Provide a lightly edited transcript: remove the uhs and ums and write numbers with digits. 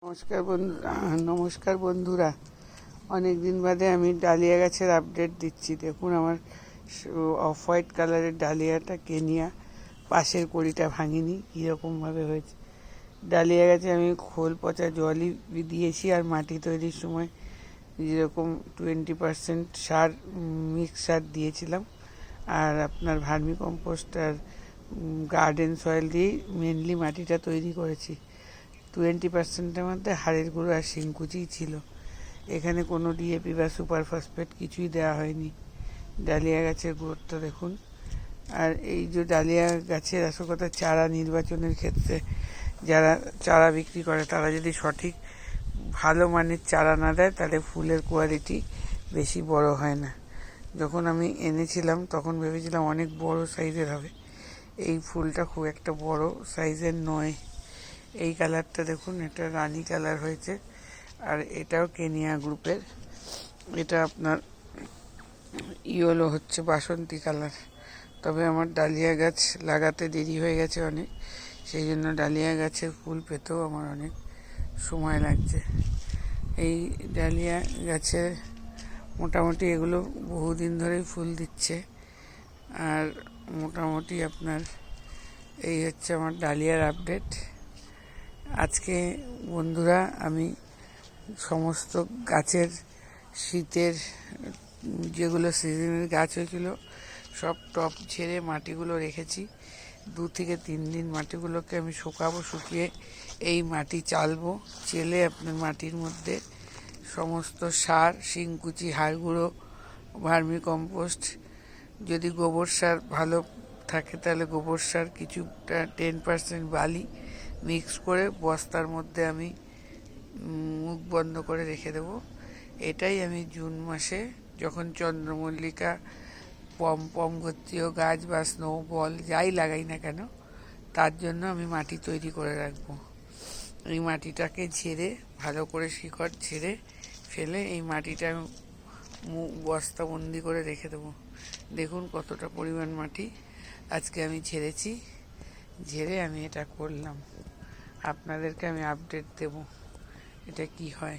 নমস্কার বন্ধুরা, অনেক দিন বাদে আমি ডালিয়া গাছের আপডেট দিচ্ছি। দেখুন আমার অফ হোয়াইট কালারের ডালিয়াটা কেনিয়া, পাশের কড়িটা ভাঙিনি, কীরকমভাবে হয়েছে। ডালিয়া গাছে আমি খোল পচা জলই দিয়েছি, আর মাটি তৈরির সময় যেরকম 20% সার, মিক্স সার দিয়েছিলাম, আর আপনার ভার্মি কম্পোস্ট আর গার্ডেন সয়েল দিয়েই মেনলি মাটিটা তৈরি করেছি। 20%-এর মধ্যে হাড়ের গুঁড়ো আর শিংকুচিই ছিল। এখানে কোনো ডিএপি বা সুপার ফসফেট কিছুই দেওয়া হয়নি। ডালিয়া গাছের গ্রোথটা দেখুন। আর এই যে ডালিয়া গাছের আসল কথা, চারা নির্বাচনের ক্ষেত্রে যারা চারা বিক্রি করে তারা যদি সঠিক ভালো মানের চারা না দেয়, তাহলে ফুলের কোয়ালিটি বেশি বড় হয় না। যখন আমি এনেছিলাম তখন ভেবেছিলাম অনেক বড় সাইজের হবে, এই ফুলটা খুব একটা বড় সাইজের নয়। এই কালারটা দেখুন, এটা রানী কালার হয়েছে, আর এটাও কেনিয়া গ্রুপের। এটা আপনার ইয়েলো হচ্ছে বাসন্তী কালার। তবে আমার ডালিয়া গাছ লাগাতে দেরি হয়ে গেছে অনেক, সেই জন্য ডালিয়া গাছের ফুল পেতেও আমার অনেক সময় লাগছে। এই ডালিয়া গাছে মোটামুটি এগুলো বহুদিন ধরেই ফুল দিচ্ছে, আর মোটামুটি আপনার এই হচ্ছে আমার ডালিয়ার আপডেট। আজকে বন্ধুরা আমি সমস্ত গাছের শীতের যেগুলো সিজনের গাছ হয়েছিল সব টপ ছেড়ে মাটিগুলো রেখেছি। 2 থেকে 3 দিন মাটিগুলোকে আমি শুকাবো, শুকিয়ে এই মাটি চালবো। চেলে আপনার মাটির মধ্যে সমস্ত সার, শিংকুচি, হাড় গুঁড়ো, ভার্মি কম্পোস্ট, যদি গোবর সার ভালো থাকে তাহলে গোবর সার, কিছুটা 10% বালি মিক্স করে বস্তার মধ্যে আমি মুখ বন্ধ করে রেখে দেবো। এটাই আমি জুন মাসে যখন চন্দ্রমল্লিকা, পম গোত্রীয় গাছ বা স্নোবল যাই লাগাই না কেন, তার জন্য আমি মাটি তৈরি করে রাখবো। এই মাটিটাকে ঝেড়ে ভালো করে শিকড় ঝেড়ে ফেলে এই মাটিটা বস্তাবন্দি করে রেখে দেবো। দেখুন কতটা পরিমাণ মাটি আজকে আমি ঝেড়েছি, ঝেড়ে আমি এটা করলাম। আপনাদেরকে আমি আপডেট দেব এটা কি হয়।